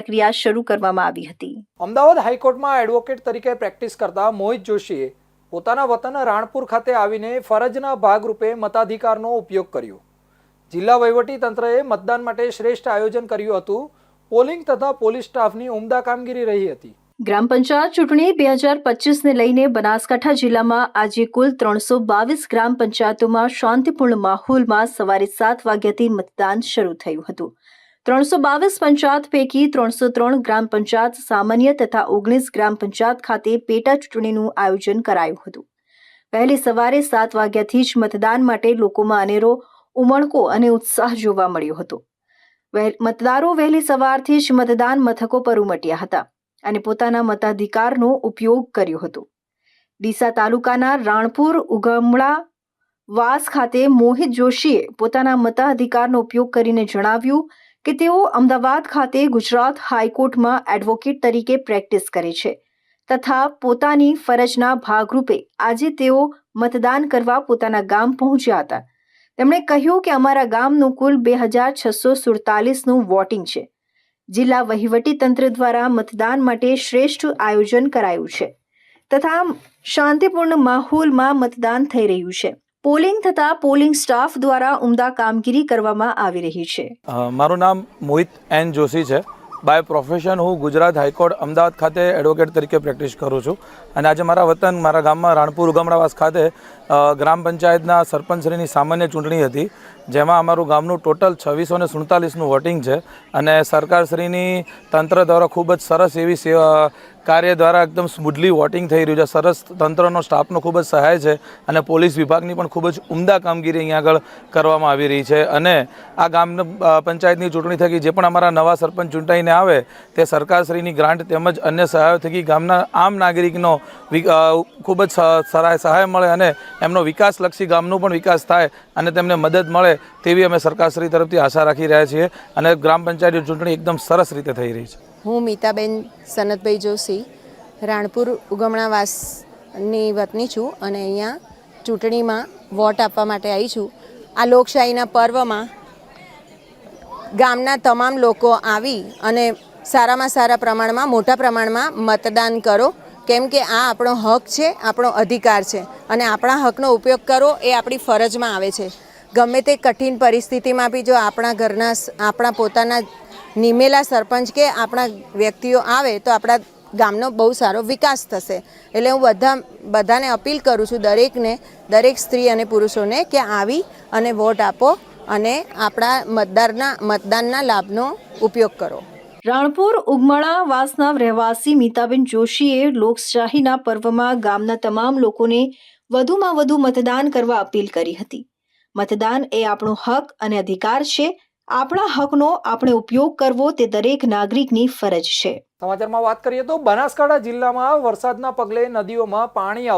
પ્રક્રિયા શરૂ કરવામાં આવી હતી। અમદાવાદ હાઈકોર્ટમાં એડવોકેટ તરીકે પ્રેક્ટિસ કરતા મોહિત જોશીએ પોતાના વતન રાણપુર ખાતે આવીને ફરજના ભાગરૂપે મતાધિકારનો ઉપયોગ કર્યો। જિલ્લા વહીવટી તંત્રએ મતદાન માટે શ્રેષ્ઠ આયોજન કર્યું હતું। પોલિંગ તથા પોલીસ સ્ટાફની ઉમદા કામગીરી રહી હતી। ગ્રામ પંચાયત ચૂંટણી 2025ને લઈને બનાસકાંઠા જિલ્લામાં આજે કુલ 322 ગ્રામ પંચાયતોમાં શાંતિપૂર્ણ માહોલમાં સવારે 7 વાગ્યાથી મતદાન શરૂ થયું હતું। 322 પંચાયત પૈકી 303 ગ્રામ પંચાયત સામાન્ય તથા 19 ગ્રામ પંચાયત ખાતે પેટા ચૂંટણીનું આયોજન કરાયું હતું। વહેલી સવારે 7 વાગ્યાથી જ મતદાન માટે લોકોમાં અનેરો ઉમળકો અને ઉત્સાહ જોવા મળ્યો હતો। મતદારો વહેલી સવારથી જ મતદાન મથકો પર ઉમટ્યા હતા અને પોતાના મતાધિકારનો ઉપયોગ કર્યો હતો। ડીસા તાલુકાના રાણપુર ઉગમણા વાસ ખાતે મોહિત જોશીએ પોતાના મતાધિકારનો ઉપયોગ કરીને જણાવ્યું કે તેઓ અમદાવાદ ખાતે ગુજરાત હાઈકોર્ટમાં એડવોકેટ તરીકે પ્રેક્ટિસ કરે છે તથા પોતાની ફરજના ભાગરૂપે આજે તેઓ મતદાન કરવા પોતાના ગામ પહોંચ્યા હતા। તેમણે કહ્યું કે અમારા ગામનું કુલ 2647નું વોટિંગ છે। જિલ્લા વહીવટી તંત્ર દ્વારા મતદાન માટે શ્રેષ્ઠ આયોજન કરાયું છે તથા શાંતિપૂર્ણ માહોલમાં મતદાન થઈ રહ્યું છે। પોલિંગ તથા પોલિંગ સ્ટાફ દ્વારા ઉમદા કામગીરી કરવામાં આવી રહી છે। મારું નામ મોહિત એન જોશી છે। બાય પ્રોફેશન હું ગુજરાત હાઈકોર્ટ અમદાવાદ ખાતે એડવોકેટ તરીકે પ્રેક્ટિસ કરું છું અને આજે મારા વતન મારા ગામમાં રાણપુર ઉગમણાવાસ ખાતે ગ્રામ પંચાયતના સરપંચશ્રીની સામાન્ય ચૂંટણી હતી, જેમાં અમારું ગામનું ટોટલ 2647નું વોટિંગ છે અને સરકારશ્રીની તંત્ર દ્વારા ખૂબ જ સરસ એવી કાર્ય દ્વારા એકદમ સ્મૂથલી વોટિંગ થઈ રહ્યું છે। સરસ તંત્રનો સ્ટાફનો ખૂબ જ સહાય છે અને પોલીસ વિભાગની પણ ખૂબ જ ઉમદા કામગીરી અહીંયા આગળ કરવામાં આવી રહી છે અને આ ગામ પંચાયતની ચૂંટણી થકી જે પણ અમારા નવા સરપંચ ચૂંટાઈને આવે તે સરકારશ્રીની ગ્રાન્ટ તેમજ અન્ય સહાયો થકી ગામના આમ નાગરિકનો ખૂબ જ સહાય મળે અને એમનો વિકાસલક્ષી ગામનો પણ વિકાસ થાય અને તેમને મદદ મળે તેવી અમે સરકારશ્રી તરફથી આશા રાખી રહ્યા છીએ અને ગ્રામ પંચાયતની ચૂંટણી એકદમ સરસ રીતે થઈ રહી છે। હું મીતાબેન સનતભાઈ જોશી રાણપુર ઉગમણાવાસની વતની છું અને અહીંયા ચૂંટણીમાં વોટ આપવા માટે આવી છું। આ લોકશાહીના પર્વમાં ગામના તમામ લોકો આવી અને સારામાં સારા પ્રમાણમાં મોટા પ્રમાણમાં મતદાન કરો, કેમ કે આ આપણો હક છે, આપણો અધિકાર છે અને આપણા હકનો ઉપયોગ કરવો એ આપણી ફરજમાં આવે છે। ગમે તે કઠિન પરિસ્થિતિમાં બી જો આપણા ઘરના આપણા પોતાના નિમેલા સરપંચ કે આપણા વ્યક્તિઓ આવે તો આપણા ગામનો બહુ સારો વિકાસ થશે। એટલે હું બધાને અપીલ કરું છું, દરેક સ્ત્રી અને પુરુષોને કે આવી અને વોટ આપો અને આપણા મતદાનના લાભનો ઉપયોગ કરો। રાણપુર ઉગમણા વાસના રહેવાસી મીતાબેન જોશીએ લોકશાહીના પર્વમાં ગામના તમામ લોકોને વધુમાં વધુ મતદાન કરવા અપીલ કરી હતી। મતદાન એ આપણો હક અને અધિકાર છે। આપણા હકનો આપણે ઉપયોગ કરવો તે દરેક નાગરિકની ફરજ છે। સમાચારમાં વાત કરીએ તો બનાસકાંઠા જિલ્લામાં વરસાદના પગલે નદીઓમાં પાણી